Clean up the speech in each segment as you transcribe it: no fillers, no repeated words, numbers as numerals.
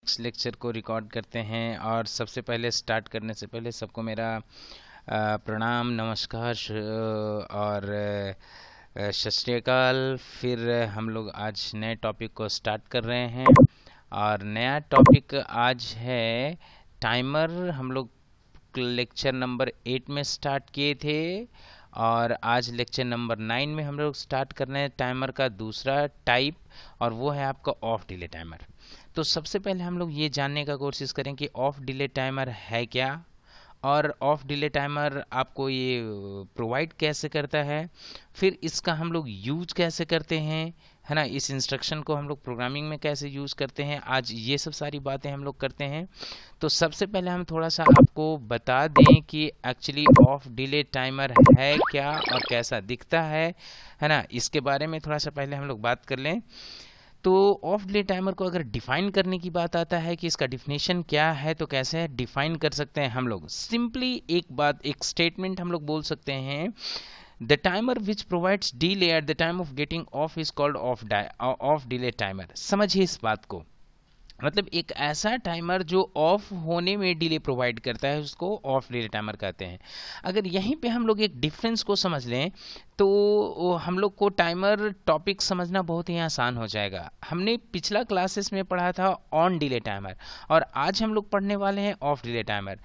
इस लेक्चर को रिकॉर्ड करते हैं। और सबसे पहले स्टार्ट करने से पहले सबको मेरा प्रणाम, नमस्कार और सत श्री अकाल। फिर हम लोग आज नए टॉपिक को स्टार्ट कर रहे हैं और नया टॉपिक आज है टाइमर। हम लोग लेक्चर नंबर 8 में स्टार्ट किए थे और आज लेक्चर नंबर 9 में हम लोग स्टार्ट कर रहे हैं टाइमर का दूसरा टाइप, और वो है आपका ऑफ डिले टाइमर। तो सबसे पहले हम लोग ये जानने का कोशिश करें कि ऑफ डिले टाइमर है क्या और ऑफ डिले टाइमर आपको ये प्रोवाइड कैसे करता है, फिर इसका हम लोग यूज कैसे करते हैं, है ना, इस इंस्ट्रक्शन को हम लोग प्रोग्रामिंग में कैसे यूज़ करते हैं। आज ये सब सारी बातें हम लोग करते हैं। तो सबसे पहले हम थोड़ा सा आपको बता दें कि एक्चुअली ऑफ डिले टाइमर है क्या और कैसा दिखता है ना, इसके बारे में थोड़ा सा पहले हम लोग बात कर लें। तो ऑफ डिले टाइमर को अगर डिफाइन करने की बात आता है कि इसका डिफिनेशन क्या है, तो कैसे डिफाइन कर सकते हैं हम लोग। सिंपली एक स्टेटमेंट हम लोग बोल सकते हैं, the timer which provides delay at the time of getting of is called off delay timer. समझिए इस बात को, मतलब एक ऐसा टाइमर जो ऑफ होने में डिले प्रोवाइड करता है उसको ऑफ डिले टाइमर कहते हैं। अगर यहीं पे हम लोग एक डिफरेंस को समझ लें तो हम लोग को टाइमर टॉपिक समझना बहुत ही आसान हो जाएगा। हमने पिछला क्लासेस में पढ़ा था ऑन डिले टाइमर और आज हम लोग पढ़ने वाले हैं ऑफ डिले टाइमर।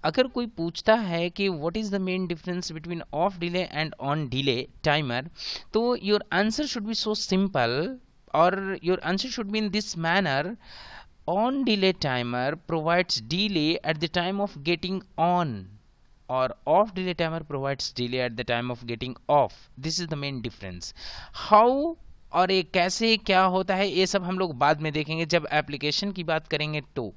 अगर कोई पूछता है कि what is the main difference between off delay and on delay timer, तो your answer should be so simple or your answer should be in this manner: on delay timer provides delay at the time of getting on, or off delay timer provides delay at the time of getting off. This is the main difference. How और ये कैसे क्या होता है ये सब हम लोग बाद में देखेंगे जब एप्लीकेशन की बात करेंगे। तो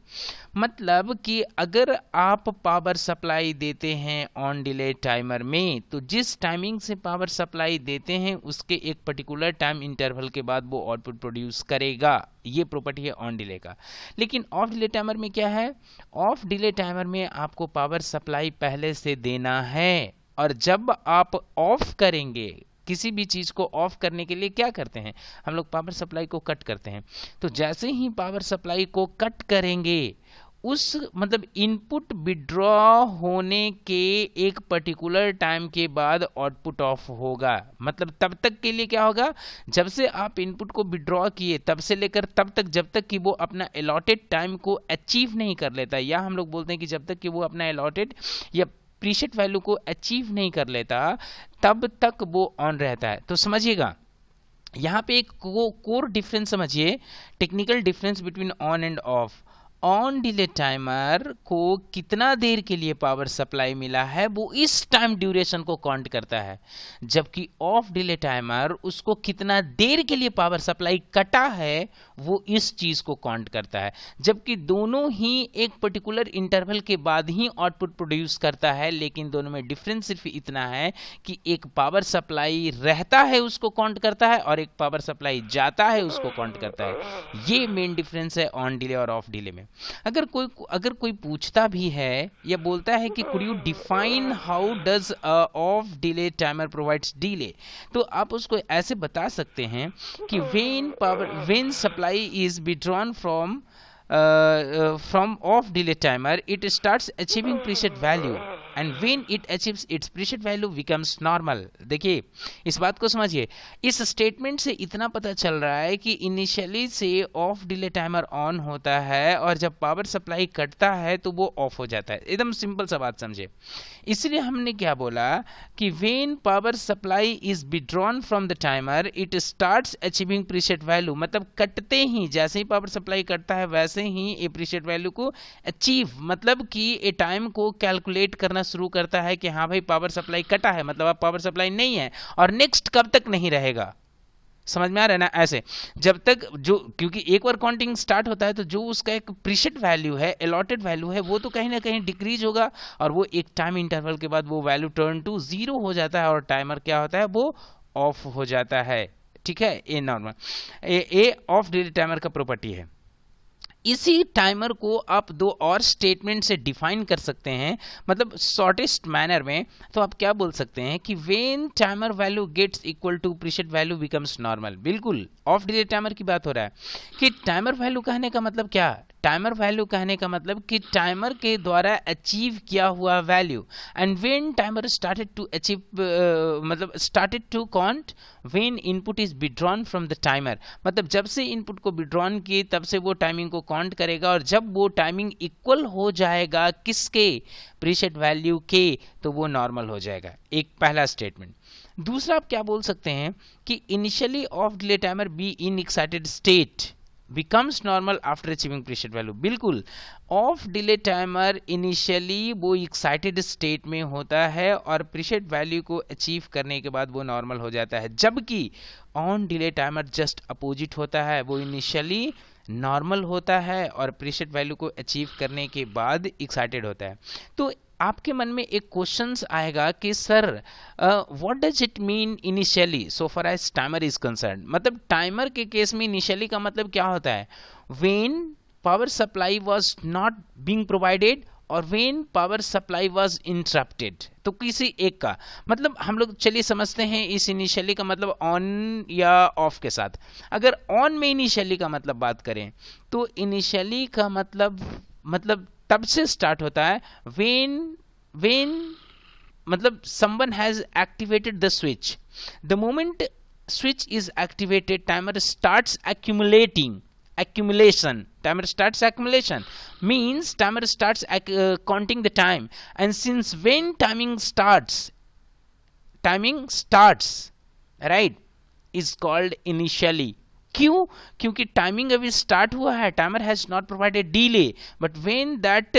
मतलब कि अगर आप पावर सप्लाई देते हैं ऑन डिले टाइमर में, तो जिस टाइमिंग से पावर सप्लाई देते हैं उसके एक पर्टिकुलर टाइम इंटरवल के बाद वो आउटपुट प्रोड्यूस करेगा। ये प्रॉपर्टी है ऑन डिले का। लेकिन ऑफ डिले टाइमर में क्या है, ऑफ डिले टाइमर में आपको पावर सप्लाई पहले से देना है और जब आप ऑफ करेंगे, किसी भी चीज़ को ऑफ करने के लिए क्या करते हैं हम लोग, पावर सप्लाई को कट करते हैं। तो जैसे ही पावर सप्लाई को कट करेंगे उस मतलब इनपुट विड्रॉ होने के एक पर्टिकुलर टाइम के बाद आउटपुट ऑफ होगा। मतलब तब तक के लिए क्या होगा, जब से आप इनपुट को विड्रॉ किए तब से लेकर तब तक, जब तक कि वो अपना अलॉटेड टाइम को अचीव नहीं कर लेता, या हम लोग बोलते हैं कि जब तक कि वो अपना अलॉटेड या प्रीसेट वैल्यू को अचीव नहीं कर लेता तब तक वो ऑन रहता है। तो समझिएगा यहाँ पे एक कोर डिफरेंस समझिए, technical difference between on end of. On delay timer को कितना देर के लिए पावर सप्लाई मिला है वो इस टाइम ड्यूरेशन को काउंट करता है, जबकि ऑफ डिले टाइमर उसको कितना देर के लिए पावर सप्लाई कटा है वो इस चीज को काउंट करता है। जबकि दोनों ही एक पर्टिकुलर इंटरवल के बाद ही आउटपुट प्रोड्यूस करता है, लेकिन दोनों में डिफरेंस सिर्फ इतना है कि एक पावर सप्लाई रहता है उसको काउंट करता है और एक पावर सप्लाई जाता है उसको काउंट करता है। ये मेन डिफरेंस है ऑन डिले और ऑफ डिले में। अगर कोई पूछता भी है या बोलता है कि could you define how does of delay timer provides delay, तो आप उसको ऐसे बता सकते हैं कि when supply is withdrawn from off delay timer, it starts achieving preset value, and when it achieves its preset value becomes normal. देखिए इस बात को समझिए, इस स्टेटमेंट से इतना पता चल रहा है कि इनिशियली से ऑफ डिले टाइमर ऑन होता है और जब पावर सप्लाई कटता है तो वो ऑफ हो जाता है। एकदम सिंपल सा बात समझिए। इसलिए हमने क्या बोला कि when power supply is withdrawn from the timer it starts achieving preset value, मतलब कटते ही, जैसे ही पावर सप्लाई कटता है वैसे ही ए प्रीसेट वैल्यू को अचीव, मतलब कि ए टाइम को कैलकुलेट करना शुरू करता है कि हाँ भाई पावर सप्लाई कटा है, मतलब अब पावर सप्लाई नहीं है और नेक्स्ट कब तक नहीं रहेगा। समझ में आ रहा है ना। ऐसे जब तक जो, क्योंकि एक बार काउंटिंग स्टार्ट होता है तो जो उसका एक प्रीसेट वैल्यू है, अलॉटेड वैल्यू है, वो तो कहीं ना कहीं डिक्रीज होगा और वो एक टाइम इंटरवल के बाद वो वैल्यू टर्न टू 0 हो जाता है और टाइमर क्या होता है, वो ऑफ हो जाता है। ठीक है, ये normal A of delay timer का प्रॉपर्टी है। इसी टाइमर को आप दो और स्टेटमेंट से डिफाइन कर सकते हैं, मतलब शॉर्टेस्ट मैनर में। तो आप क्या बोल सकते हैं कि when timer value gets equal to preset value becomes normal. बिल्कुल ऑफ डिले टाइमर की बात हो रहा है कि टाइमर वैल्यू कहने का मतलब क्या, टाइमर वैल्यू कहने का मतलब कि टाइमर के द्वारा अचीव किया हुआ value. And when timer started to achieve मतलब started to count when input is withdrawn from the timer, मतलब जब से इनपुट को विड्रॉन किए तब से वो टाइमिंग को काउंट करेगा, और जब वो टाइमिंग इक्वल हो जाएगा किसके, प्रीसेट वैल्यू के, तो वो नॉर्मल हो जाएगा। एक पहला स्टेटमेंट। दूसरा आप क्या बोल सकते हैं कि initially of delay timer be in excited state becomes normal after achieving preset value। बिल्कुल, ऑफ डिले टाइमर इनिशियली वो एक्साइटेड स्टेट में होता है और प्रीसेट वैल्यू को अचीव करने के बाद वो नॉर्मल हो जाता है, जबकि on delay timer just opposite होता है, वो इनिशियली नॉर्मल होता है और प्रीसेट वैल्यू को अचीव करने के बाद एक्साइटेड होता है। तो आपके मन में एक क्वेश्चंस आएगा कि sir what does it mean initially so far as timer is concern, मतलब टाइमर के केस में इनिशियली का मतलब क्या होता है, when power supply was not being provided और when power supply was interrupted. तो किसी एक का मतलब हम लोग चलिए समझते हैं इस इनिशियली का मतलब ऑन या ऑफ के साथ। अगर ऑन में इनिशियली का मतलब बात करें तो इनिशियली का मतलब तब से स्टार्ट होता है when मतलब someone has activated the switch, the moment switch is activated timer starts accumulation, timer starts accumulation means timer starts counting the time, and since when timing starts right is called initially। क्यों? क्योंकि timing अभी start हुआ है, timer has not provided delay, but when that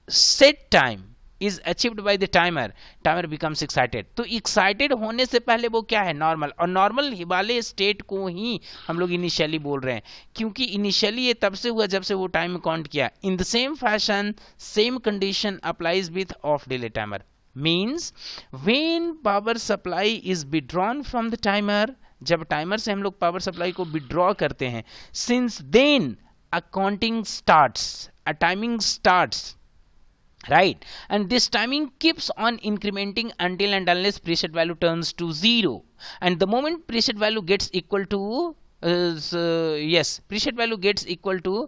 set time is achieved by the timer, timer becomes excited. तो excited होने से पहले वो क्या है, नॉर्मल, और नॉर्मल वाले स्टेट को ही हम लोग इनिशियली बोल रहे हैं, क्योंकि इनिशियली ये तब से हुआ जब से वो टाइम काउंट किया। In the same fashion same condition applies with off delay timer, means when power supply is withdrawn from the timer, जब टाइमर से हम लोग पावर सप्लाई को विड्रॉ करते हैं, since then a counting starts, a timing starts, right, and this timing keeps on incrementing until and unless preset value turns to 0, and the moment preset value gets equal to preset value gets equal to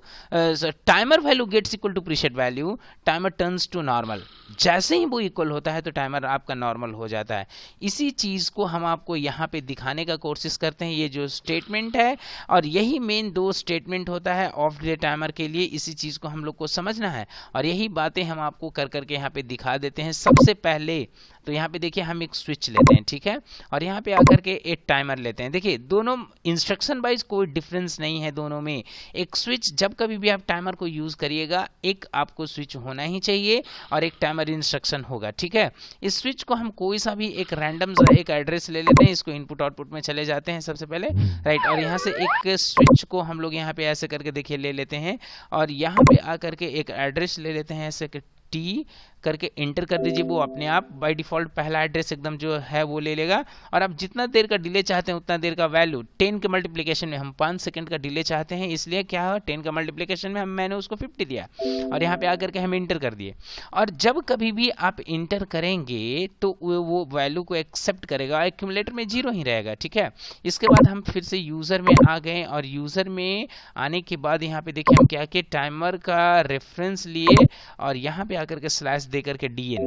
timer value gets equal to preset value, timer turns to normal। जैसे ही वो equal होता है तो timer आपका normal हो जाता है। इसी चीज़ को हम आपको यहाँ पे दिखाने का कोशिश करते हैं, ये जो स्टेटमेंट है, और यही मेन दो स्टेटमेंट होता है ऑफ डिले टाइमर के लिए। इसी चीज़ को हम लोग को समझना है और यही बातें हम आपको कर करके यहाँ पे दिखा देते हैं। सबसे पहले तो यहाँ पे देखिए हम एक स्विच लेते हैं, ठीक है, और यहाँ पे आकर के एक टाइमर लेते हैं। देखिए दोनों इंस्ट्रक्शन वाइज कोई डिफरेंस नहीं है दोनों में। एक स्विच, जब कभी भी आप टाइमर को यूज़ करिएगा, एक आपको स्विच होना ही चाहिए और एक टाइमर इंस्ट्रक्शन होगा, ठीक है। इस स्विच को हम कोई सा भी एक रैंडम एक एड्रेस ले लेते हैं, इसको इनपुट आउटपुट में चले जाते हैं सबसे पहले, राइट, और यहाँ से एक स्विच को हम लोग यहाँ पे ऐसे करके देखिए ले लेते हैं और यहाँ पे आकर के एक एड्रेस ले लेते हैं ऐसे टी करके एंटर कर दीजिए। वो अपने आप बाय डिफ़ॉल्ट पहला एड्रेस एकदम जो है वो ले लेगा, और आप जितना देर का डिले चाहते हैं उतना देर का वैल्यू 10 के मल्टीप्लिकेशन में हम 5 सेकंड का डिले चाहते हैं, इसलिए क्या है 10 का मल्टीप्लिकेशन में मैंने उसको 50 दिया और यहाँ पे आकर के हम इंटर कर दिए। और जब कभी भी आप इंटर करेंगे तो वो वैल्यू को एक्सेप्ट करेगा, एक्यूमुलेटर में 0 ही रहेगा, ठीक है। इसके बाद हम फिर से यूज़र में आ गए और यूज़र में आने के बाद यहाँ पे देखिए हम क्या कि टाइमर का रेफरेंस लिए और यहाँ पे आकर के स्लैश दे करके DN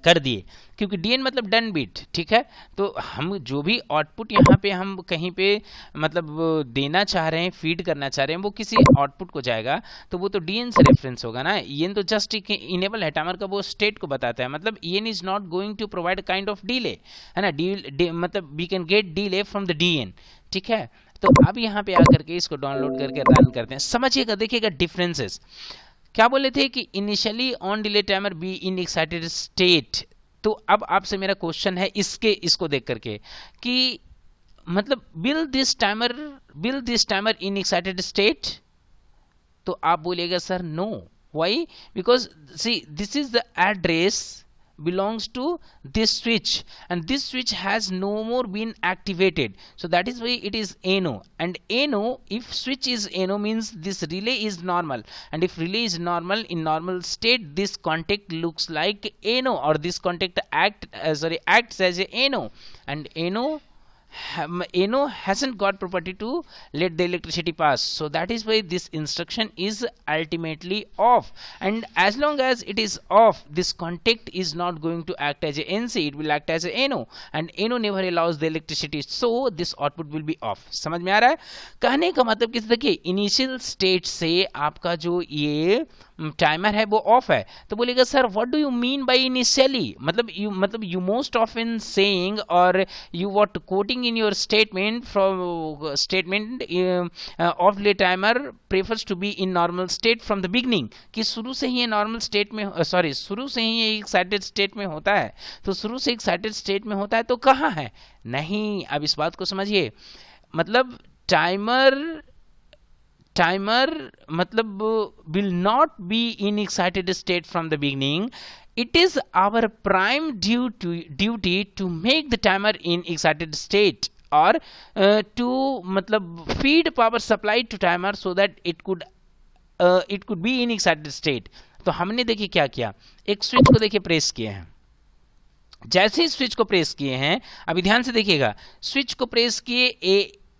कर दिए, क्योंकि DN मतलब डन बीट, ठीक है। तो हम जो भी आउटपुट यहाँ पे हम कहीं पे मतलब देना चाह रहे हैं, फीड करना चाह रहे हैं, वो किसी आउटपुट को जाएगा तो वो तो DN से रेफरेंस होगा ना। EN तो जस्ट इनेबल है, टाइमर का वो स्टेट को बताता है, मतलब EN is not going to provide kind of delay, है ना, मतलब we can get delay from the DN, ठीक है। तो अब यहाँ पे आकर के इसको डाउनलोड करके रन करते हैं, समझिएगा, देखिएगा डिफरेंसेस। क्या बोले थे कि initially on delay timer be in excited state. तो अब आपसे मेरा क्वेश्चन है इसको देख करके कि मतलब will this timer in excited state, तो आप बोलिएगा sir no, why, because see this is the address belongs to this switch and this switch has no more been activated, so that is why it is NO, and NO, if switch is NO means this relay is normal, and if relay is normal, in normal state this contact looks like NO, or this contact acts as a NO, and NO NO hasn't got property to let the electricity pass, so that is why this instruction is ultimately off. And as long as it is off, this contact is not going to act as a NC, it will act as a NO, and NO never allows the electricity, so this output will be off. समझ में आ रहा है? कहने का मतलब कि देखिए initial state से आपका जो ये टाइमर है वो ऑफ है, तो बोलेगा sir what do you mean by initially, मतलब यू मोस्ट ऑफन सेइंग और you what quoting in your statement from statement of delay timer prefers to be in normal state from the beginning, कि शुरू से ही ये normal state में शुरू से ही ये एक्साइटेड स्टेट में होता है, तो शुरू से एक्साइटेड स्टेट में होता है तो कहाँ है? नहीं, अब इस बात को समझिए, मतलब टाइमर मतलब will not be in excited state from the beginning. It is our prime duty to make the timer in excited state or to मतलब feed power supply to timer so that it could be in excited state. तो हमने देखिए क्या किया, एक switch को देखिए press किए हैं, जैसे ही स्विच को प्रेस किए हैं, अभी ध्यान से देखिएगा, स्विच को प्रेस किए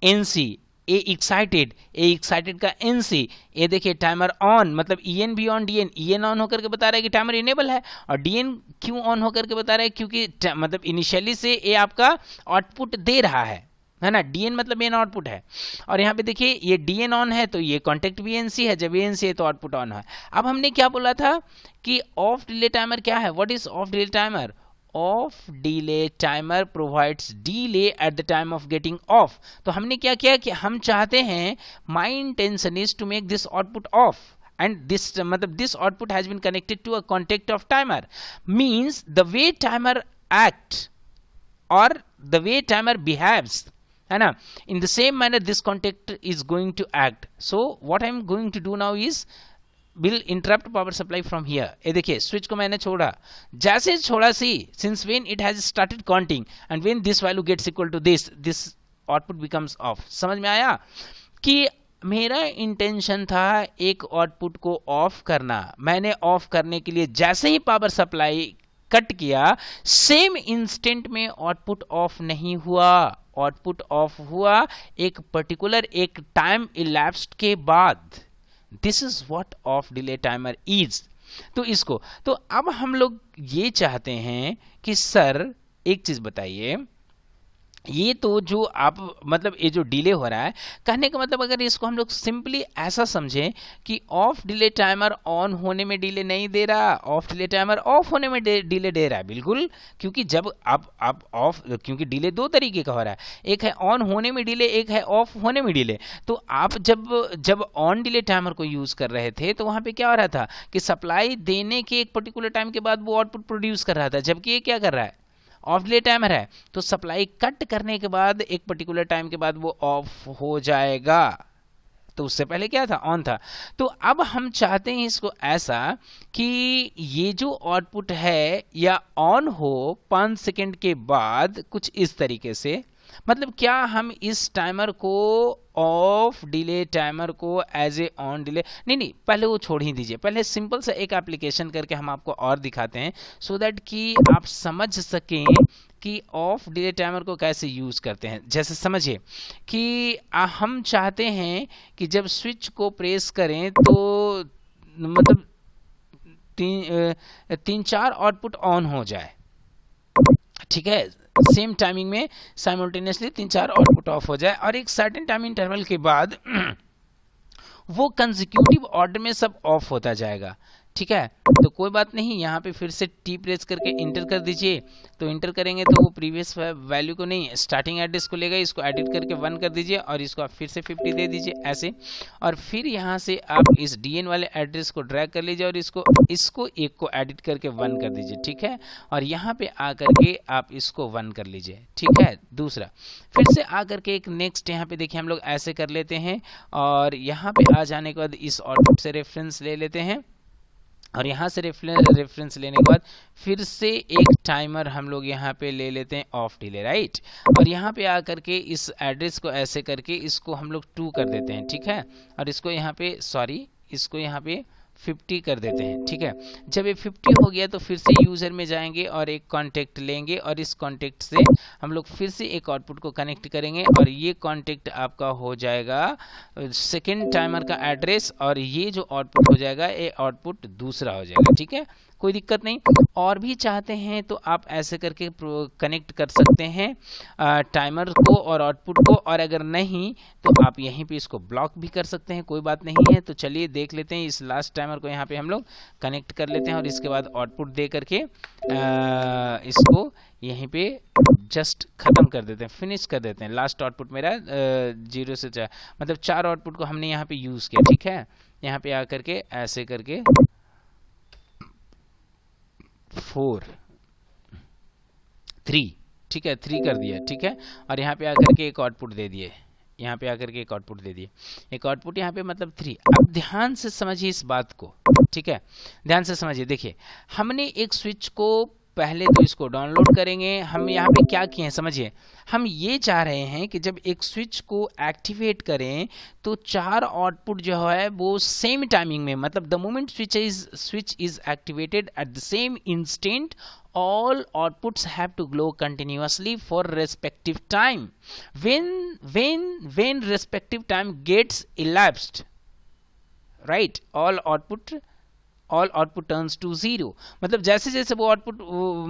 ANC, ए एक्साइटेड का एनसी, ये देखिए टाइमर ऑन, मतलब ईएन भी ऑन, ईएन ऑन होकर के बता रहा है कि टाइमर इनेबल है, और डीएन क्यों ऑन होकर के बता रहा है, क्योंकि मतलब इनिशियली से ये आपका आउटपुट दे रहा है ना, डीएन मतलब मेन आउटपुट है, और यहाँ पे देखिए ये डीएन ऑन है तो ये कॉन्टेक्ट भी एनसी है, जब एनसी है तो आउटपुट ऑन है। अब हमने क्या बोला था कि ऑफ डिले टाइमर क्या है, what is off delay timer? Off delay timer provides delay at the time of getting off. तो हमने क्या किया कि हम चाहते हैं, my intention is to make this output off, and this मतलब this output has been connected to a contact of timer, means the way timer act or the way timer behaves, है ना, in the same manner this contact is going to act. So what I am going to do now is will interrupt power supply from here. ये देखिए switch को मैंने छोड़ा, जैसे छोड़ा सी, since when it has started counting and when this value gets equal to this output becomes off. समझ में आया कि मेरा इंटेंशन था एक आउटपुट को ऑफ करना, मैंने ऑफ करने के लिए जैसे ही पावर सप्लाई कट किया, सेम इंस्टेंट में आउटपुट ऑफ नहीं हुआ, आउटपुट ऑफ हुआ एक पर्टिकुलर एक टाइम इलैप्स्ड के बाद। This is what of delay timer is. तो इसको तो अब हम लोग ये चाहते हैं कि सर एक चीज बताइए, ये तो जो आप मतलब ये जो डिले हो रहा है, कहने का मतलब अगर इसको हम लोग सिंपली ऐसा समझें कि ऑफ डिले टाइमर ऑन होने में डिले नहीं दे रहा, ऑफ डिले टाइमर ऑफ होने में डिले दे रहा है, बिल्कुल, क्योंकि जब आप ऑफ, क्योंकि डिले दो तरीके का हो रहा है, एक है ऑन होने में डिले, एक है ऑफ होने में डिले। तो आप जब ऑन डिले टाइमर को यूज कर रहे थे तो वहां पे क्या हो रहा था कि सप्लाई देने के एक पर्टिकुलर टाइम के बाद वो आउटपुट प्रोड्यूस कर रहा था, जबकि ये क्या कर रहा है, ऑफ डिले टाइमर है, तो सप्लाई कट करने के बाद एक पर्टिकुलर टाइम के बाद वो ऑफ हो जाएगा, तो उससे पहले क्या था, ऑन था। तो अब हम चाहते हैं इसको ऐसा कि ये जो आउटपुट है या ऑन हो 5 सेकंड के बाद कुछ इस तरीके से, मतलब क्या हम इस टाइमर को ऑफ डिले टाइमर को एज ए ऑन डिले, नहीं पहले वो छोड़ ही दीजिए, पहले सिंपल सा एक एप्लीकेशन करके हम आपको और दिखाते हैं सो दैट कि आप समझ सकें कि ऑफ डिले टाइमर को कैसे यूज करते हैं। जैसे समझिए कि हम चाहते हैं कि जब स्विच को प्रेस करें तो मतलब तीन चार आउटपुट ऑन हो जाए, ठीक है, सेम टाइमिंग में साइमल्टेनियसली 3-4 आउटपुट ऑफ हो जाए, और एक सर्टेन टाइम इंटरवल के बाद वो कंसेक्यूटिव ऑर्डर में सब ऑफ होता जाएगा, ठीक है। तो कोई बात नहीं, यहाँ पे फिर से टी प्रेस करके इंटर कर दीजिए, तो इंटर करेंगे तो वो प्रीवियस वैल्यू को नहीं, स्टार्टिंग एड्रेस को लेगा, इसको एडिट करके 1 कर दीजिए और इसको आप फिर से 50 दे दीजिए ऐसे, और फिर यहाँ से आप इस डीएन वाले एड्रेस को ड्रैग कर लीजिए और इसको एक को एडिट करके 1 कर दीजिए, ठीक है, और यहाँ पे आकर के आप इसको 1 कर लीजिए, ठीक है। दूसरा फिर से आकर के एक नेक्स्ट यहाँ पे देखिए हम लोग ऐसे कर लेते हैं, और यहाँ पे आ जाने के बाद इस आउटपुट से रेफरेंस ले लेते हैं, और यहाँ से रेफरेंस लेने के बाद फिर से एक टाइमर हम लोग यहाँ पे ले लेते हैं ऑफ डिले, राइट, और यहाँ पे आकर के इस एड्रेस को ऐसे करके इसको हम लोग 2 कर देते हैं, ठीक है, और इसको यहाँ पे इसको यहाँ पे 50 कर देते हैं, ठीक है। जब ये 50 हो गया तो फिर से यूज़र में जाएंगे और एक कॉन्टेक्ट लेंगे और इस कॉन्टेक्ट से हम लोग फिर से एक आउटपुट को कनेक्ट करेंगे और ये कॉन्टेक्ट आपका हो जाएगा सेकेंड टाइमर का एड्रेस और ये जो आउटपुट हो जाएगा ये आउटपुट दूसरा हो जाएगा, ठीक है, कोई दिक्कत नहीं। और भी चाहते हैं तो आप ऐसे करके कनेक्ट कर सकते हैं टाइमर को और आउटपुट को, और अगर नहीं तो आप यहीं पे इसको ब्लॉक भी कर सकते हैं, कोई बात नहीं है। तो चलिए देख लेते हैं, इस लास्ट टाइमर को यहाँ पे हम लोग कनेक्ट कर लेते हैं और इसके बाद आउटपुट दे करके इसको यहीं पे जस्ट खत्म कर देते हैं, फिनिश कर देते हैं। लास्ट आउटपुट मेरा 0 से 4, मतलब 4 आउटपुट को हमने यहाँ पे यूज़ किया, ठीक है। यहाँ पे आकर के ऐसे करके 4 3, ठीक है, 3 कर दिया, ठीक है। और यहाँ पे आकर के एक आउटपुट दे दिए, यहाँ पे आकर के एक आउटपुट दे दिए, एक आउटपुट यहाँ पे मतलब 3। अब ध्यान से समझिए इस बात को, ठीक है, ध्यान से समझिए। देखिए हमने एक स्विच को पहले तो इसको डाउनलोड करेंगे, हम यहाँ पे क्या किए हैं समझिए। हम ये चाह रहे हैं कि जब एक स्विच को एक्टिवेट करें तो 4 आउटपुट जो है वो सेम टाइमिंग में, मतलब the moment switch is activated at the same instant all outputs have to glow continuously for respective time. When respective time gets elapsed, right, all output turns to 0। मतलब जैसे जैसे वो output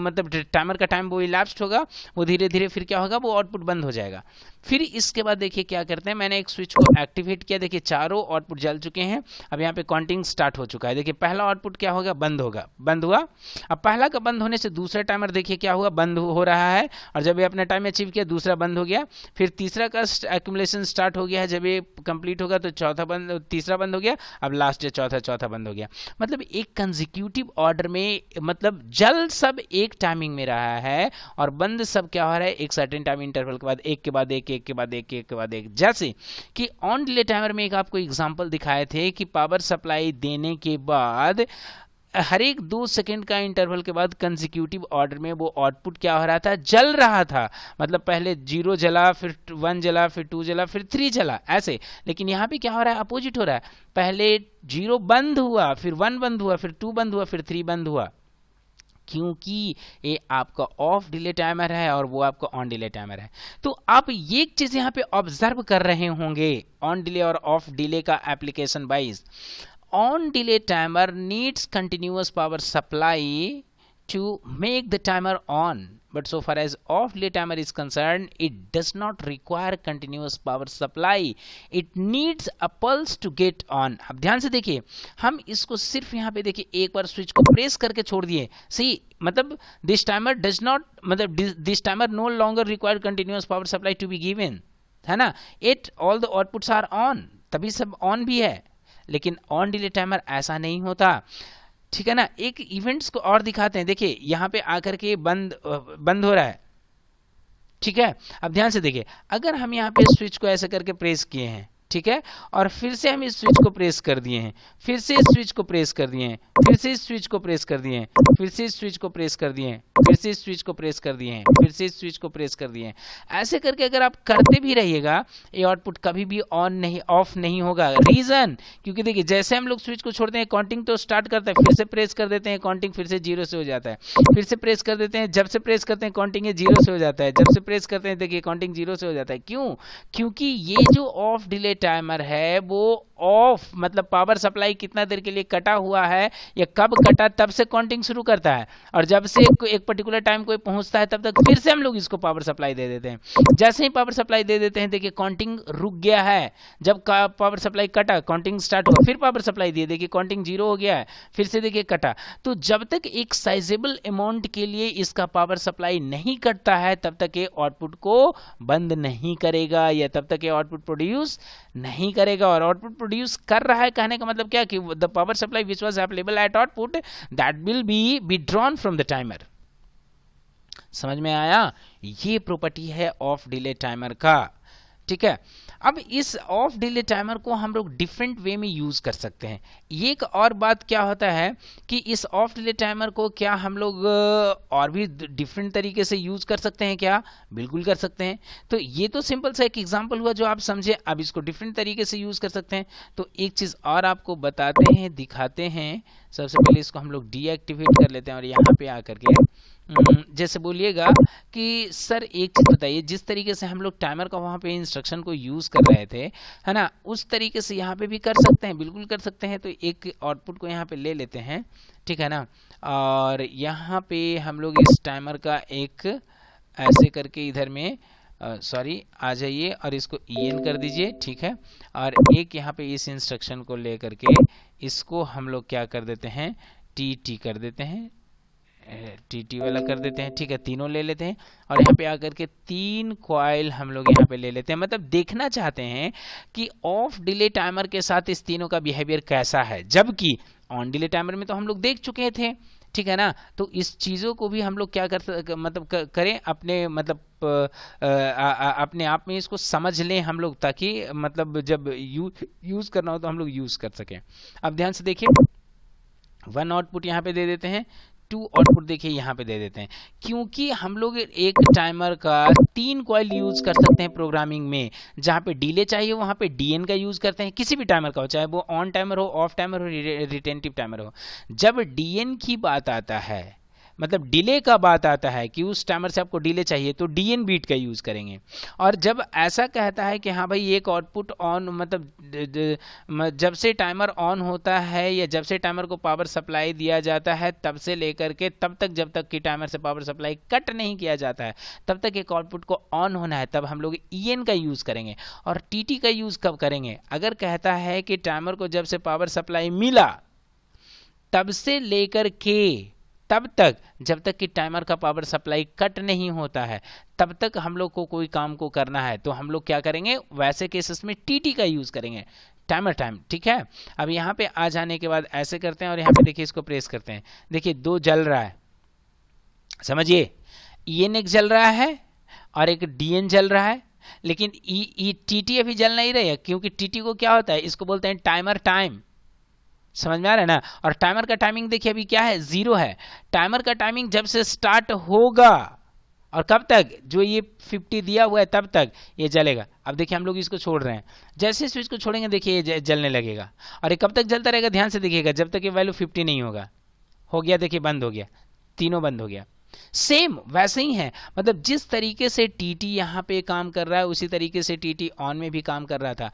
मतलब timer का time वो elapsed होगा, वो धीरे धीरे फिर क्या होगा, वो आउटपुट बंद हो जाएगा। फिर इसके बाद देखिए क्या करते हैं, मैंने एक स्विच को एक्टिवेट किया, देखिए चारों आउटपुट जल चुके हैं। अब यहाँ पे काउंटिंग स्टार्ट हो चुका है, देखिए पहला आउटपुट क्या होगा, बंद होगा, बंद हुआ। अब पहला का बंद होने से दूसरा टाइमर देखिए क्या हुआ, बंद हो रहा है, और जब ये अपना टाइम अचीव किया दूसरा बंद हो गया। फिर तीसरा का एक्यूमुलेशन स्टार्ट हो गया है, जब ये कंप्लीट होगा तो तीसरा बंद हो गया। अब लास्ट है चौथा बंद हो गया। मतलब एक कंसेक्यूटिव ऑर्डर में, मतलब जल सब एक टाइमिंग में रहा है और बंद सब क्या हो रहा है, एक सर्टेन टाइम इंटरवल के बाद एक के बाद एक, एक के बाद एक, एक के बाद एक। जैसे कि ऑन डिले टाइमर में एक आपको एग्जांपल दिखाए थे कि पावर सप्लाई देने के बाद हर एक 2 सेकंड का इंटरवल के बाद कंसेक्यूटिव ऑर्डर में वो आउटपुट क्या हो रहा था, जल रहा था। मतलब पहले 0 जला, फिर 1 जला, फिर 2 जला, फिर 3 जला, ऐसे। लेकिन यहाँ पे क्या हो रहा है, अपोजिट हो रहा है, पहले 0 बंद हुआ, फिर 1 बंद हुआ, फिर 2 बंद हुआ, फिर 3 बंद हुआ, क्योंकि ये आपका ऑफ डिले टाइमर है और वो आपका ऑन डिले टाइमर है। तो आप ये चीज यहाँ पे ऑब्जर्व कर रहे होंगे ऑन डिले और ऑफ डिले का application wise. On delay timer needs continuous power supply to make the timer on, but so far as off delay timer is concerned, it does not require continuous power supply. It needs a pulse to get on. अब ध्यान से देखिए, हम इसको सिर्फ यहाँ पे देखिए एक बार स्विच को प्रेस करके छोड़ दिए, सही, मतलब this timer does not, मतलब this timer no longer require continuous power supply to be given, है ना। It all the outputs are on, तभी सब ऑन भी है। लेकिन ऑन डिले टाइमर ऐसा नहीं होता, ठीक है ना। एक इवेंट्स को और दिखाते हैं, देखिए यहाँ पे आकर के बंद हो रहा है, ठीक है। अब ध्यान से देखिए, अगर हम यहाँ पे स्विच को ऐसे करके प्रेस किए हैं, ठीक है, और फिर से हम इस स्विच को प्रेस कर दिए हैं, फिर से इस स्विच को प्रेस कर दिए हैं, फिर से इस स्विच को प्रेस कर दिए हैं, फिर से इस स्विच को प्रेस कर दिए हैं, फिर से इस स्विच को प्रेस कर दिए हैं, फिर से इस स्विच को प्रेस कर दिए हैं, ऐसे करके अगर आप करते भी रहिएगा ये आउटपुट कभी भी ऑफ नहीं होगा। रीजन, क्योंकि देखिए जैसे हम लोग स्विच को छोड़ते हैं काउंटिंग तो स्टार्ट करता है, फिर से प्रेस कर देते हैं काउंटिंग फिर से 0 से हो जाता है, फिर से प्रेस कर देते हैं, जब से प्रेस करते हैं काउंटिंग 0 से हो जाता है, जब से प्रेस करते हैं देखिए काउंटिंग 0 से हो जाता है। क्यों? क्योंकि ये जो ऑफ डिले टाइमर है वो ऑफ, मतलब पावर सप्लाई कितना देर के लिए कटा हुआ है या कब कटा तब से काउंटिंग शुरू करता है, और जब से एक पर्टिकुलर टाइम कोई पहुंचता है तब तक फिर से हम लोग इसको पावर सप्लाई दे देते हैं। जैसे ही पावर सप्लाई दे देते हैं देखिए काउंटिंग रुक गया है, जब पावर सप्लाई कटा काउंटिंग स्टार्ट हुआ, फिर पावर सप्लाई दिए देखिए काउंटिंग 0 हो गया है, फिर से देखिए कटा। तो जब तक एक साइजेबल अमाउंट के लिए इसका पावर सप्लाई नहीं कटता है तब तक ये आउटपुट को बंद नहीं करेगा या तब तक ये आउटपुट प्रोड्यूस नहीं करेगा। और आउटपुट प्रोड्यूस कर रहा है कहने का मतलब क्या कि the power supply which was available at output that will be withdrawn from the timer. समझ में आया? ये प्रॉपर्टी है ऑफ डिले टाइमर का। ठीक है। अब इस ऑफ डिले टाइमर को हम लोग डिफरेंट वे में यूज कर सकते हैं। ये एक और बात क्या होता है कि इस ऑफ डिले टाइमर को क्या हम लोग और भी डिफरेंट तरीके से यूज कर सकते हैं क्या? बिल्कुल कर सकते हैं। तो ये तो सिंपल सा एक एग्जांपल हुआ जो आप समझे। अब इसको डिफरेंट तरीके से यूज कर सकते हैं। तो एक चीज और आपको बताते हैं, दिखाते हैं। सबसे पहले इसको हम लोग डीएक्टिवेट कर लेते हैं और यहाँ पे आकर के जैसे बोलिएगा कि सर एक चीज बताइए, जिस तरीके से हम लोग टाइमर का वहां पे इंस्ट्रक्शन को यूज कर रहे थे, है ना, उस तरीके से यहाँ पे भी कर सकते हैं, बिल्कुल कर सकते हैं। तो एक आउटपुट को यहाँ पे ले लेते हैं, ठीक है ना, और यहाँ पे हम लोग इस टाइमर का एक ऐसे करके इधर में सॉरी आ जाइए और इसको EN कर दीजिए, ठीक है। और एक यहाँ पे इस इंस्ट्रक्शन को ले करके इसको हम लोग क्या कर देते हैं, TT कर देते हैं, TT वाला कर देते हैं, ठीक है। तीनों ले लेते हैं और यहाँ पे आकर के 3 कॉइल हम लोग यहाँ पे ले लेते हैं। मतलब देखना चाहते हैं कि ऑफ डिले टाइमर के साथ इस तीनों का बिहेवियर कैसा है, जबकि ऑन डिले टाइमर में तो हम लोग देख चुके थे, ठीक है ना। तो इस चीज़ों को भी हम लोग क्या करें अपने अपने आप में इसको समझ लें हम लोग, ताकि मतलब जब यूज़ करना हो तो हम लोग यूज़ कर सकें। अब ध्यान से देखिए, 1 आउटपुट यहाँ पे दे देते हैं, 2 आउटपुट देखिए यहाँ पे दे देते हैं, क्योंकि हम लोग एक टाइमर का 3 कॉइल यूज कर सकते हैं प्रोग्रामिंग में। जहाँ पे डिले चाहिए वहाँ पे DN का यूज करते हैं, किसी भी टाइमर का हो, चाहे वो ऑन टाइमर हो, ऑफ टाइमर हो, रिटेंटिव टाइमर हो। जब DN की बात आता है, मतलब डिले का बात आता है कि उस टाइमर से आपको डिले चाहिए, तो DN बीट का यूज करेंगे। और जब ऐसा कहता है कि हाँ भाई एक आउटपुट ऑन, मतलब जब से टाइमर ऑन होता है या जब से टाइमर को पावर सप्लाई दिया जाता है तब से लेकर के तब तक, जब तक कि टाइमर से पावर सप्लाई कट नहीं किया जाता है, तब तक एक आउटपुट को ऑन होना है, तब हम लोग EN का यूज करेंगे। और TT का यूज कब करेंगे? अगर कहता है कि टाइमर को जब से पावर सप्लाई मिला तब से लेकर के तब तक, जब तक कि टाइमर का पावर सप्लाई कट नहीं होता है, तब तक हम लोग को कोई काम को करना है, तो हम लोग क्या करेंगे, वैसे केसेस में TT का यूज करेंगे, टाइमर टाइम, ठीक है। अब यहाँ पे आ जाने के बाद ऐसे करते हैं और यहाँ पे देखिए इसको प्रेस करते हैं, देखिए 2 जल रहा है, समझिए, EN एक जल रहा है और एक DN जल रहा है, लेकिन TT अभी जल नहीं रही है, क्योंकि TT को क्या होता है, इसको बोलते हैं टाइमर टाइम। समझ में आ रहा है ना। और टाइमर का टाइमिंग देखिए अभी क्या है, 0 है। टाइमर का टाइमिंग जब से स्टार्ट होगा और कब तक, जो ये 50 दिया हुआ है तब तक ये जलेगा। अब देखिए हम लोग इसको छोड़ रहे हैं, जैसे स्विच को छोड़ेंगे देखिए ये जलने लगेगा। और ये कब तक जलता रहेगा, ध्यान से देखिएगा, जब तक ये वैल्यू 50 नहीं होगा। हो गया, देखिए बंद हो गया, तीनों बंद हो गया। सेम वैसे ही है, मतलब जिस तरीके से TT यहाँ पे काम कर रहा है उसी तरीके से TT ऑन में भी काम कर रहा था।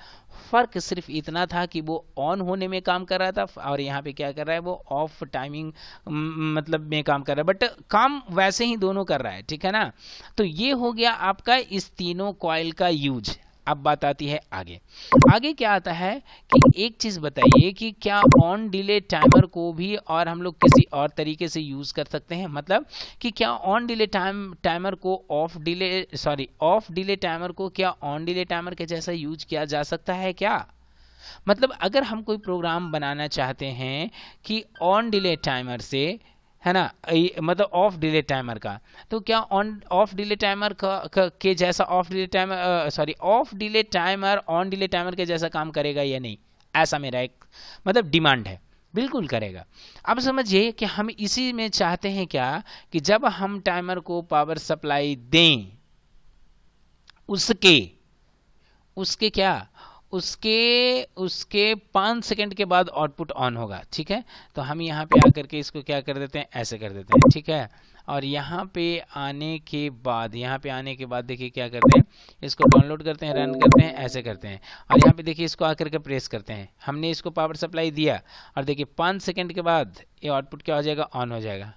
फर्क सिर्फ इतना था कि वो ऑन होने में काम कर रहा था और यहाँ पे क्या कर रहा है, वो ऑफ टाइमिंग मतलब में काम कर रहा है, बट काम वैसे ही दोनों कर रहा है, ठीक है ना। तो ये हो गया आपका इस तीनों कॉइल का यूज। अब बात आती है आगे। आगे क्या आता है कि एक चीज बताइए कि क्या ऑन डिले टाइमर को भी और हम लोग किसी और तरीके से यूज कर सकते हैं, मतलब कि क्या ऑन डिले टाइमर को ऑफ डिले टाइमर को क्या ऑन डिले टाइमर के जैसा यूज किया जा सकता है क्या? मतलब अगर हम कोई प्रोग्राम बनाना चाहते हैं कि ऑन डिले टाइमर से, है ना, मतलब ऑफ डिले टाइमर का, तो क्या ऑन ऑफ डिले टाइमर के जैसा of delay timer on delay timer के जैसा काम करेगा या नहीं, ऐसा मेरा एक मतलब डिमांड है। बिल्कुल करेगा। अब समझिए कि हम इसी में चाहते हैं क्या कि जब हम टाइमर को पावर सप्लाई दें उसके क्या, उसके 5 सेकंड के बाद आउटपुट ऑन होगा, ठीक है। तो हम यहाँ पे आकर के इसको क्या कर देते हैं, ऐसे कर देते हैं, ठीक है। और यहाँ पे आने के बाद देखिए क्या करते हैं, इसको डाउनलोड करते हैं, रन करते हैं, ऐसे करते हैं। और यहाँ पे देखिए इसको आकर के प्रेस करते हैं, हमने इसको पावर सप्लाई दिया और देखिए 5 सेकंड के बाद ये आउटपुट क्या हो जाएगा, ऑन हो जाएगा।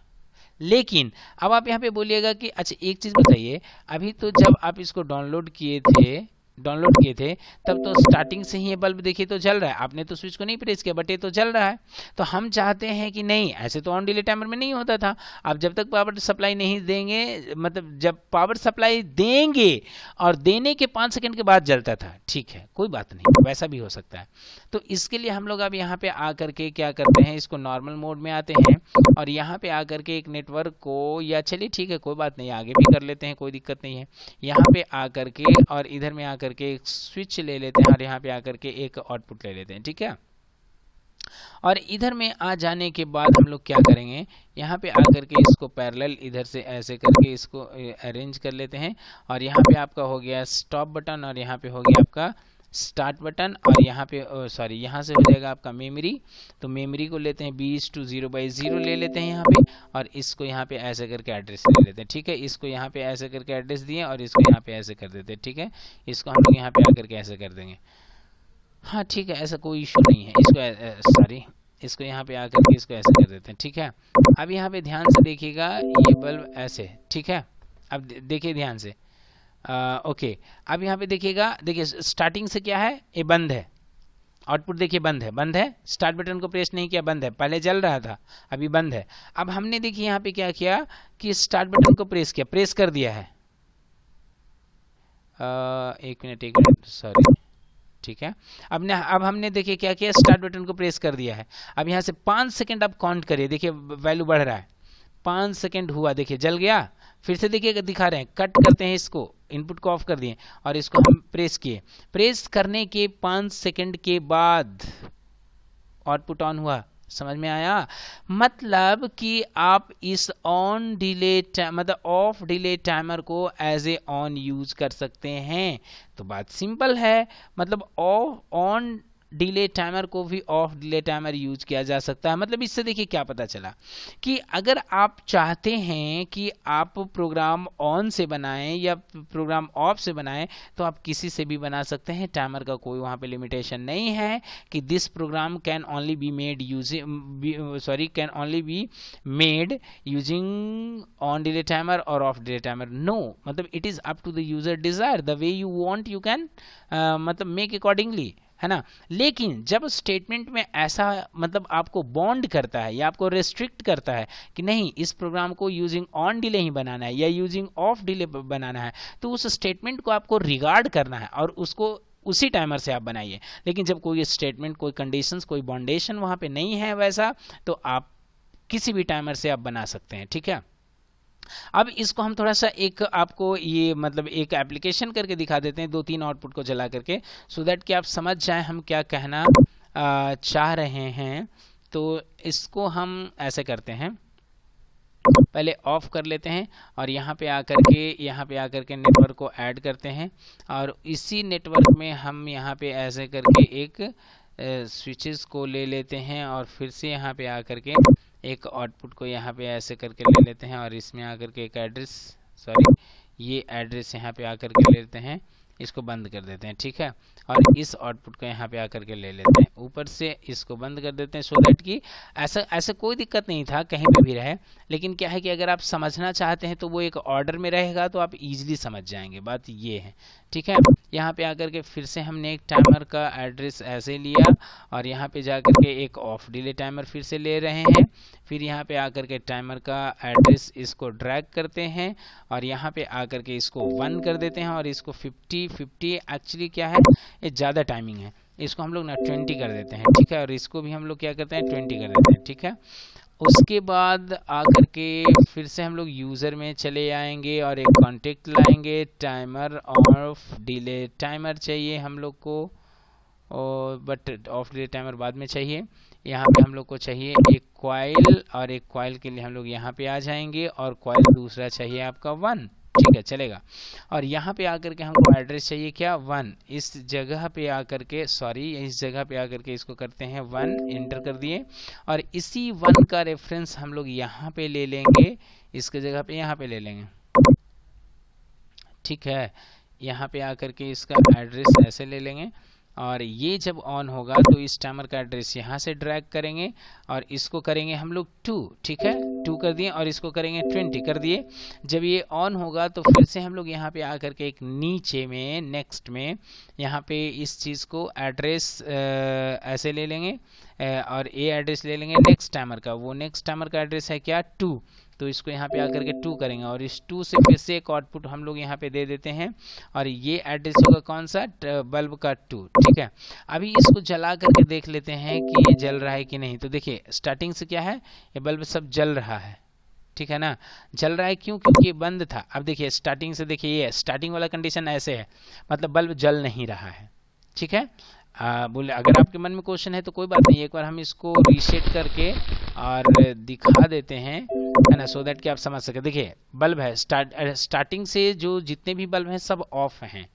लेकिन अब आप यहाँ पे बोलिएगा कि अच्छा एक चीज बताइए, अभी तो जब आप इसको डाउनलोड किए थे तब तो स्टार्टिंग से ही ये बल्ब देखिए तो जल रहा है, आपने तो स्विच को नहीं प्रेस किया बट ये तो जल रहा है। तो हम चाहते हैं कि नहीं, ऐसे तो ऑन डिले टाइमर में नहीं होता था। आप जब तक पावर सप्लाई नहीं देंगे, मतलब जब पावर सप्लाई देंगे और देने के 5 सेकंड के बाद जलता था, ठीक है, कोई बात नहीं, वैसा भी हो सकता है। तो इसके लिए हम लोग अब यहाँ पे आकर के क्या करते हैं, इसको नॉर्मल मोड में आते हैं और यहाँ पे आकर के एक नेटवर्क को, या चलिए ठीक है कोई बात नहीं, आगे भी कर लेते हैं, कोई दिक्कत नहीं है। यहाँ पे आकर के और इधर में आकर आकर के एक स्विच ले लेते हैं और यहाँ पे आकर के एक आउटपुट ले लेते हैं, ठीक है। और इधर में आ जाने के बाद हम लोग क्या करेंगे, यहाँ पे आकर के इसको पैरेलल इधर से ऐसे करके इसको अरेंज कर लेते हैं और यहाँ पे आपका हो गया स्टॉप बटन और यहाँ पे हो गया आपका स्टार्ट बटन और यहाँ पे सॉरी यहाँ से हो जाएगा आपका मेमोरी। तो मेमोरी को लेते हैं 20/0 ले लेते हैं यहाँ पे और इसको यहाँ पे ऐसे करके एड्रेस ले लेते हैं, ठीक है। इसको यहाँ पे ऐसे करके एड्रेस दिए और इसको यहाँ पे ऐसे कर देते हैं, ठीक है। इसको हम लोग यहाँ पे आकर के ऐसे कर देंगे, हाँ ठीक है, ऐसा कोई इशू नहीं है। इसको सॉरी इसको यहाँ पे आकर के इसको ऐसे कर देते हैं, ठीक है। अब यहाँ पे ध्यान से देखिएगा, ये बल्ब ऐसे, ठीक है। अब देखिए ध्यान से, ओके। अब यहाँ पे देखिएगा, देखिए स्टार्टिंग से क्या है, ये बंद है, आउटपुट देखिए बंद है। स्टार्ट बटन को प्रेस नहीं किया, बंद है, पहले जल रहा था अभी बंद है। अब हमने देखिए यहाँ पे क्या किया कि स्टार्ट बटन को प्रेस किया, प्रेस कर दिया है, एक मिनट सॉरी, ठीक है। अब हमने देखिए क्या किया, स्टार्ट बटन को प्रेस कर दिया है। अब यहाँ से 5 सेकंड आप काउंट करिए, देखिए वैल्यू बढ़ रहा है, 5 सेकंड हुआ, देखिए जल गया। फिर से देखिए दिखा रहे हैं, कट करते हैं इसको, इनपुट को ऑफ कर दिए और इसको हम प्रेस किए। प्रेस करने के 5 सेकंड के बाद आउटपुट ऑन हुआ, समझ में आया। मतलब कि आप इस ऑन डिले मतलब ऑफ डिले टाइमर को एज ए ऑन यूज कर सकते हैं। तो बात सिंपल है, मतलब ऑफ ऑन डिले टाइमर को भी ऑफ डिले टाइमर यूज किया जा सकता है। मतलब इससे देखिए क्या पता चला कि अगर आप चाहते हैं कि आप प्रोग्राम ऑन से बनाएं या प्रोग्राम ऑफ से बनाएं तो आप किसी से भी बना सकते हैं, टाइमर का कोई वहाँ पे लिमिटेशन नहीं है कि this program can only be made using can only be made using on delay timer और ऑफ डिले टाइमर। नो, मतलब it is up to the user desire, the way you want you can मतलब make accordingly, है ना। लेकिन जब statement में ऐसा मतलब आपको बॉन्ड करता है या आपको रेस्ट्रिक्ट करता है कि नहीं इस प्रोग्राम को यूजिंग ऑन डिले ही बनाना है या यूजिंग ऑफ डिले बनाना है, तो उस स्टेटमेंट को आपको रिगार्ड करना है और उसको उसी टाइमर से आप बनाइए। लेकिन जब कोई स्टेटमेंट, कोई कंडीशंस, कोई बाउंडेशन वहाँ पे नहीं है वैसा, तो आप किसी भी टाइमर से आप बना सकते हैं, ठीक है। अब इसको हम थोड़ा सा एक आपको ये मतलब एक एप्लीकेशन करके दिखा देते हैं, 2-3 आउटपुट को जला करके, सो दैट कि आप समझ जाएं हम क्या कहना चाह रहे हैं। तो इसको हम ऐसे करते हैं, पहले ऑफ कर लेते हैं और यहाँ पे आकर के नेटवर्क को ऐड करते हैं और इसी नेटवर्क में हम यहाँ पे ऐसे करके एक स्विचेस को ले लेते हैं और फिर से यहाँ पे आकर के एक आउटपुट को यहाँ पे ऐसे करके ले लेते हैं और इसमें आकर के एक एड्रेस, सॉरी ये एड्रेस यहाँ पे आकर के ले लेते हैं, इसको बंद कर देते हैं, ठीक है। और इस आउटपुट को यहाँ पे आकर के ले लेते हैं, ऊपर से इसको बंद कर देते हैं, सो दैट कि ऐसा कोई दिक्कत नहीं था, कहीं पे भी रहे। लेकिन क्या है कि अगर आप समझना चाहते हैं तो वो एक ऑर्डर में रहेगा तो आप इजीली समझ जाएंगे, बात ये है, ठीक है। यहाँ पे आकर के फिर से हमने एक टाइमर का एड्रेस ऐसे लिया और यहाँ पे जाकर के एक ऑफ डिले टाइमर फिर से ले रहे हैं, फिर यहाँ पे आकर के टाइमर का एड्रेस इसको ड्रैग करते हैं और यहाँ पे आकर के इसको 1 कर देते हैं और इसको 50 एक्चुअली क्या है, ये ज़्यादा टाइमिंग है, इसको हम लोग ना 20 कर देते हैं, ठीक है। और इसको भी हम लोग क्या करते हैं, 20 कर देते हैं, ठीक है। उसके बाद आकर के फिर से हम लोग यूज़र में चले आएंगे और एक कॉन्टेक्ट लाएंगे, टाइमर ऑफ डिले टाइमर चाहिए हम लोग को, और बट ऑफ डिले टाइमर बाद में चाहिए। यहाँ पे हम लोग को चाहिए एक कॉइल और एक कॉइल के लिए हम लोग यहाँ पे आ जाएंगे और कॉइल दूसरा चाहिए आपका 1, ठीक है चलेगा। और यहाँ पे आकर के हमको एड्रेस चाहिए क्या, 1, इस जगह पे आकर के इस जगह पे आकर के इसको करते हैं 1, इंटर कर दिए और इसी 1 का रेफरेंस हम लोग यहाँ पे ले लेंगे, इसके जगह पे यहाँ पे ले लेंगे, ठीक है। यहाँ पे आकर के इसका एड्रेस ऐसे ले लेंगे और ये जब ऑन होगा तो इस टाइमर का एड्रेस यहाँ से ड्रैग करेंगे और इसको करेंगे हम लोग 2, ठीक है 2 कर दिए और इसको करेंगे 20 कर दिए। जब ये ऑन होगा तो फिर से हम लोग यहाँ पे आकर के एक नीचे में नेक्स्ट में यहाँ पे इस चीज़ को एड्रेस ऐसे ले लेंगे और ये एड्रेस ले लेंगे नेक्स्ट टाइमर का, वो नेक्स्ट टाइमर का एड्रेस है क्या 2, तो इसको यहाँ पे आकर के 2 करेंगे और इस 2 से फिर से एक आउटपुट हम लोग यहाँ पे दे देते हैं और ये एड्रेस होगा कौन सा, बल्ब का 2, ठीक है। अभी इसको जला करके देख लेते हैं कि ये जल रहा है कि नहीं। तो देखिए स्टार्टिंग से क्या है, ये बल्ब सब जल रहा है, ठीक है ना। जल रहा है क्यों? क्योंकि ये बंद था। अब देखिए स्टार्टिंग से देखिए, ये स्टार्टिंग वाला कंडीशन ऐसे है, मतलब बल्ब जल नहीं रहा है, ठीक है। बोले अगर आपके मन में क्वेश्चन है तो कोई बात नहीं, एक बार हम इसको रीसेट करके और दिखा देते हैं, है ना, सो दैट कि आप समझ सके। देखिए बल्ब है, स्टार्टिंग से जो जितने भी बल्ब हैं सब ऑफ हैं,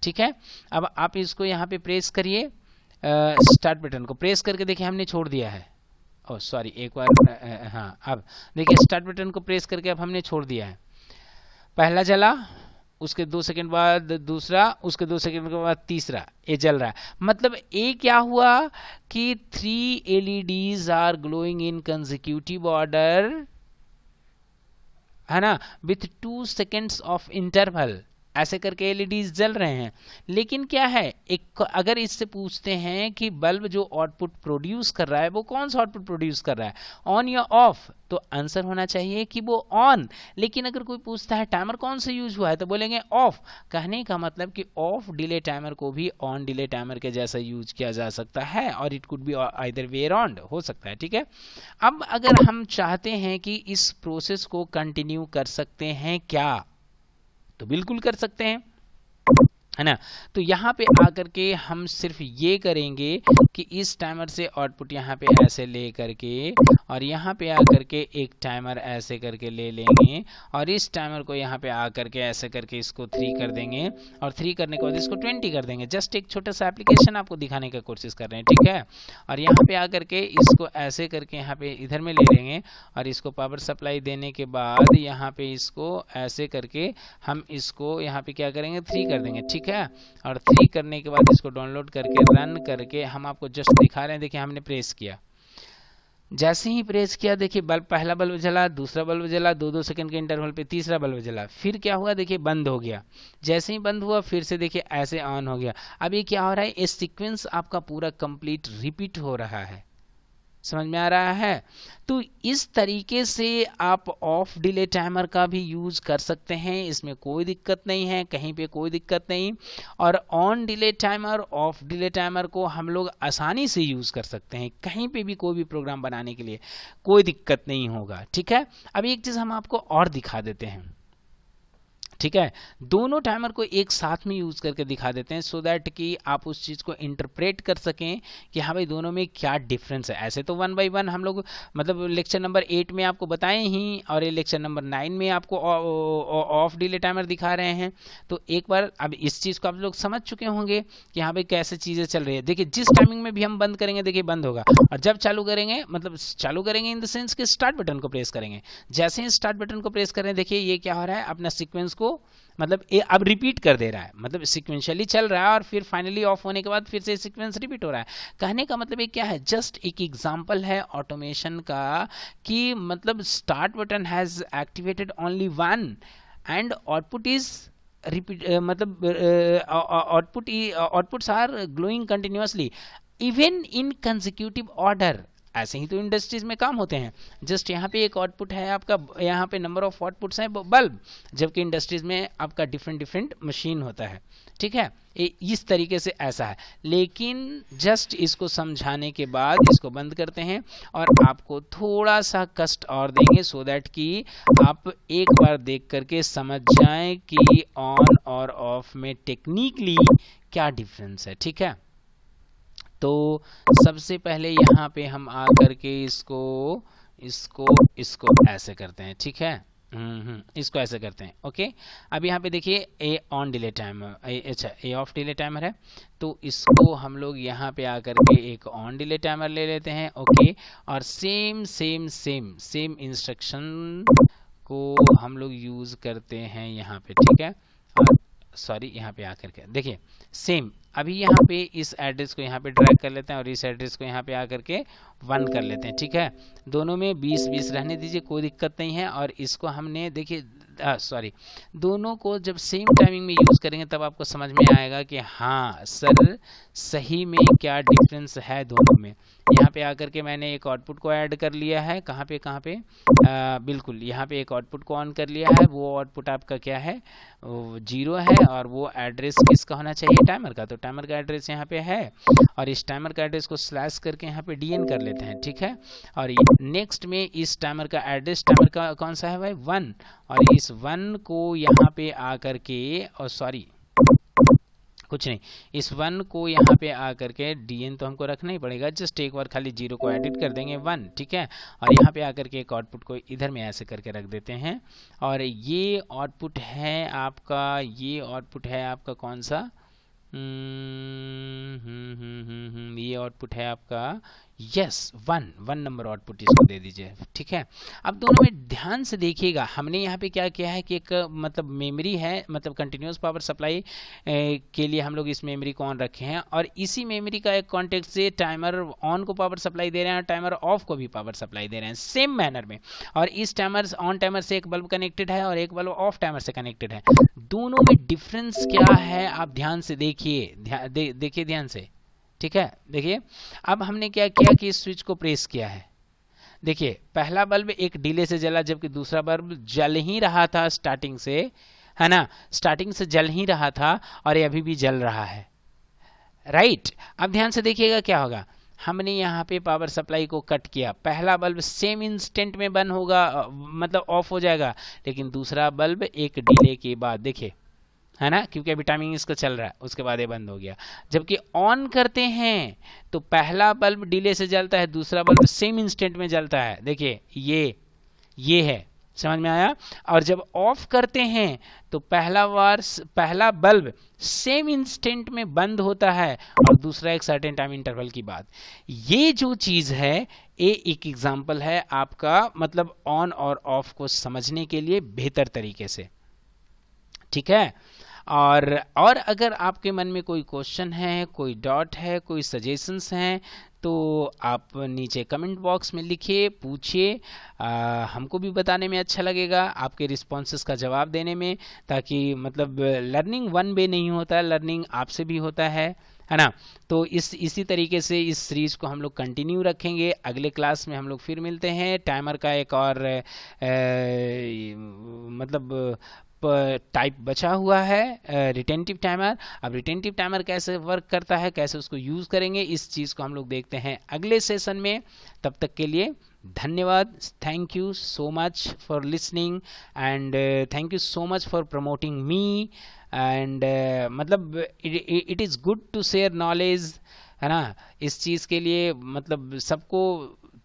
ठीक है। अब आप इसको यहाँ पे प्रेस करिए, स्टार्ट बटन को प्रेस करके देखिए हमने छोड़ दिया है। ओह सॉरी, एक बार हाँ, अब देखिए स्टार्ट बटन को प्रेस करके अब हमने छोड़ दिया है। पहला जला, उसके 2 सेकंड बाद दूसरा, उसके 2 सेकंड के बाद तीसरा, ये जल रहा है। मतलब ये क्या हुआ कि 3 LEDs are glowing in consecutive order, है ना, विथ 2 सेकेंड्स ऑफ इंटरवल, ऐसे करके एलईडीज जल रहे हैं। लेकिन क्या है, एक अगर इससे पूछते हैं कि बल्ब जो आउटपुट प्रोड्यूस कर रहा है वो कौन सा आउटपुट प्रोड्यूस कर रहा है, ऑन या ऑफ, तो आंसर होना चाहिए कि वो ऑन। लेकिन अगर कोई पूछता है टाइमर कौन सा यूज हुआ है, तो बोलेंगे ऑफ। कहने का मतलब कि ऑफ डिले टाइमर को भी ऑन डिले टाइमर के जैसा यूज किया जा सकता है, और it could be either way around हो सकता है, ठीक है। अब अगर हम चाहते हैं कि इस प्रोसेस को कंटिन्यू कर सकते हैं क्या, तो बिल्कुल कर सकते हैं, है ना। तो यहाँ पे आकर के हम सिर्फ ये करेंगे कि इस टाइमर से आउटपुट यहाँ पे ऐसे ले करके, और यहाँ पे आकर के एक टाइमर ऐसे करके ले लेंगे, और इस टाइमर को यहाँ पे आकर के ऐसे करके इसको 3 कर देंगे, और 3 करने के बाद इसको 20 कर देंगे। जस्ट एक छोटा सा एप्लीकेशन आपको दिखाने का कोशिश कर रहे हैं, ठीक है। और यहाँ पे आकर के इसको ऐसे करके यहाँ पे इधर में ले लेंगे, और इसको पावर सप्लाई देने के बाद यहाँ पे इसको ऐसे करके हम इसको यहाँ पे क्या करेंगे, 3 कर देंगे, ठीक है। और 3 करने के बाद इसको डाउनलोड करके रन करके हम आपको जस्ट दिखा रहे हैं। देखिए हमने प्रेस किया, जैसे ही प्रेस किया देखिए बल्ब, पहला बल्ब जला, दूसरा बल्ब जला, 2-2 सेकंड के इंटरवल पे तीसरा बल्ब जला, फिर क्या हुआ देखिए बंद हो गया। जैसे ही बंद हुआ फिर से देखिए ऐसे ऑन हो गया। अब ये क्या हो रहा है, ये सीक्वेंस आपका पूरा कंप्लीट रिपीट हो रहा है, समझ में आ रहा है। तो इस तरीके से आप ऑफ डिले टाइमर का भी यूज कर सकते हैं, इसमें कोई दिक्कत नहीं है, कहीं पे कोई दिक्कत नहीं। और on delay timer, off delay timer को हम लोग आसानी से यूज कर सकते हैं, कहीं पे भी कोई भी प्रोग्राम बनाने के लिए कोई दिक्कत नहीं होगा, ठीक है। अब एक चीज हम आपको और दिखा देते हैं, ठीक है। दोनों टाइमर को एक साथ में यूज करके दिखा देते हैं, सो दैट कि आप उस चीज को इंटरप्रेट कर सकें कि हाँ भाई दोनों में क्या डिफरेंस है। ऐसे तो 1 बाय 1 हम लोग मतलब लेक्चर नंबर 8 में आपको बताएं ही, और ये लेक्चर नंबर 9 में आपको ऑफ डिले टाइमर दिखा रहे हैं। तो एक बार अब इस चीज को आप लोग समझ चुके होंगे कि हाँ भाई कैसे चीजें चल रही है। देखिए जिस टाइमिंग में भी हम बंद करेंगे देखिए बंद होगा, और जब चालू करेंगे, मतलब चालू करेंगे इन द सेंस कि स्टार्ट बटन को प्रेस करेंगे, जैसे ही स्टार्ट बटन को प्रेस करें देखिए ये क्या हो रहा है, अपना सीक्वेंस को मतलब ये अब रिपीट कर दे रहा है, मतलब सीक्वेंशियली चल रहा है, और फिर फाइनली ऑफ होने के बाद फिर से सीक्वेंस रिपीट हो रहा है। कहने का मतलब ये क्या है, जस्ट एक एग्जांपल है ऑटोमेशन का, कि मतलब start button has activated only one and output is repeat, मतलब outputs are glowing continuously even in consecutive order. ऐसे ही तो इंडस्ट्रीज में काम होते हैं, जस्ट यहाँ पे एक आउटपुट है आपका, यहाँ पे नंबर ऑफ आउटपुट्स हैं बल्ब, जबकि इंडस्ट्रीज में आपका डिफरेंट मशीन होता है, ठीक है। इस तरीके से ऐसा है। लेकिन जस्ट इसको समझाने के बाद इसको बंद करते हैं, और आपको थोड़ा सा कष्ट और देंगे, सो दैट कि आप एक बार देख करके समझ जाएं कि ऑन और ऑफ में टेक्निकली क्या डिफरेंस है, ठीक है। तो सबसे पहले यहाँ पे हम आ करके इसको इसको इसको ऐसे करते हैं, ठीक है। इसको ऐसे करते हैं, ओके। अब यहाँ पे देखिए ए ऑन डिले टाइमर, अच्छा ए ऑफ डिले टाइमर है, तो इसको हम लोग यहाँ पे आकर के एक ऑन डिले टाइमर ले लेते हैं, ओके। और सेम इंस्ट्रक्शन को हम लोग यूज करते हैं यहाँ पे, ठीक है। और सॉरी यहाँ पे आकर के देखिए सेम, अभी यहाँ पे इस एड्रेस को यहाँ पे ड्रैग कर लेते हैं, और इस एड्रेस को यहाँ पे आकर के 1 कर लेते हैं, ठीक है। दोनों में 20-20 रहने दीजिए, कोई दिक्कत नहीं है। और इसको हमने देखिए सॉरी, दोनों को जब सेम टाइमिंग में यूज़ करेंगे तब आपको समझ में आएगा कि हाँ सर सही में क्या डिफरेंस है दोनों में। यहाँ पे आकर के मैंने एक आउटपुट को ऐड कर लिया है, कहाँ पे बिल्कुल यहाँ पे एक आउटपुट को ऑन कर लिया है। वो आउटपुट आपका क्या है, 0 है, और वो एड्रेस किसका होना चाहिए, टाइमर का। तो टाइमर का एड्रेस यहाँ पे है, और इस टाइमर का एड्रेस को स्लैश करके यहाँ पे DN कर लेते हैं, ठीक है। और नेक्स्ट में इस टाइमर का एड्रेस, टाइमर का कौन सा है भाई, 1, और इस 1 को यहाँ पे आकर के, और सॉरी कुछ नहीं, इस 1 को यहाँ पे आकर के DN तो हमको रखना ही पड़ेगा, जस्ट एक बार खाली 0 को एडिट कर देंगे 1, ठीक है। और यहाँ पे आकर के एक आउटपुट को इधर में ऐसे करके रख देते हैं, और ये आउटपुट है आपका, ये आउटपुट है आपका कौन सा, ये आउटपुट है आपका, यस 1 नंबर आउटपुट इसको दे दीजिए, ठीक है। अब दोनों में ध्यान से देखिएगा, हमने यहाँ पे क्या किया है कि एक मतलब मेमोरी है, मतलब कंटिन्यूस पावर सप्लाई के लिए हम लोग इस मेमोरी को ऑन रखे हैं, और इसी मेमोरी का एक कॉन्टेक्ट से टाइमर ऑन को पावर सप्लाई दे रहे हैं, टाइमर ऑफ को भी पावर सप्लाई दे रहे हैं सेम मैनर में। और इस टाइमर ऑन टाइमर से एक बल्ब कनेक्टेड है और एक बल्ब ऑफ टाइमर से कनेक्टेड है। दोनों में डिफरेंस क्या है आप ध्यान से देखिए, देखिए ध्यान से, ठीक है। देखिए अब हमने क्या किया कि इस स्विच को प्रेस किया है, देखिए पहला बल्ब एक डिले से जला, जबकि दूसरा बल्ब जल ही रहा था स्टार्टिंग से, है ना, स्टार्टिंग से जल ही रहा था, और ये अभी भी जल रहा है, राइट। अब ध्यान से देखिएगा क्या होगा, हमने यहाँ पे पावर सप्लाई को कट किया, पहला बल्ब सेम इंस्टेंट में बंद होगा, मतलब ऑफ हो जाएगा, लेकिन दूसरा बल्ब एक डिले के बाद, देखिए है ना, क्योंकि अभी टाइमिंग इसका चल रहा है, उसके बाद ये बंद हो गया। जबकि ऑन करते हैं तो पहला बल्ब डिले से जलता है, दूसरा बल्ब सेम इंस्टेंट में जलता है, देखिए ये है, समझ में आया। और जब ऑफ करते हैं तो पहला बल्ब सेम इंस्टेंट में बंद होता है, और दूसरा एक सर्टेन टाइम इंटरवल की बात। ये जो चीज है ये एक एग्जांपल है आपका, मतलब ऑन और ऑफ को समझने के लिए बेहतर तरीके से, ठीक है। और अगर आपके मन में कोई क्वेश्चन है, कोई डाउट है, कोई सजेशंस हैं, तो आप नीचे कमेंट बॉक्स में लिखिए, पूछिए, हमको भी बताने में अच्छा लगेगा, आपके रिस्पॉन्सेस का जवाब देने में, ताकि मतलब लर्निंग वन वे नहीं होता, लर्निंग आपसे भी होता है ना। तो इसी तरीके से इस सीरीज को हम लोग कंटिन्यू रखेंगे। अगले क्लास में हम लोग फिर मिलते हैं। टाइमर का एक और मतलब टाइप बचा हुआ है, रिटेंटिव टाइमर। अब रिटेंटिव टाइमर कैसे वर्क करता है, कैसे उसको यूज़ करेंगे, इस चीज़ को हम लोग देखते हैं अगले सेशन में। तब तक के लिए धन्यवाद। Thank you so much for listening, and thank you so much for promoting me, and मतलब it is good to share knowledge, है ना। इस चीज़ के लिए मतलब सबको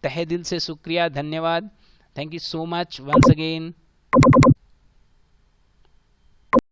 तहे दिल से शुक्रिया, धन्यवाद। Thank you so much once again.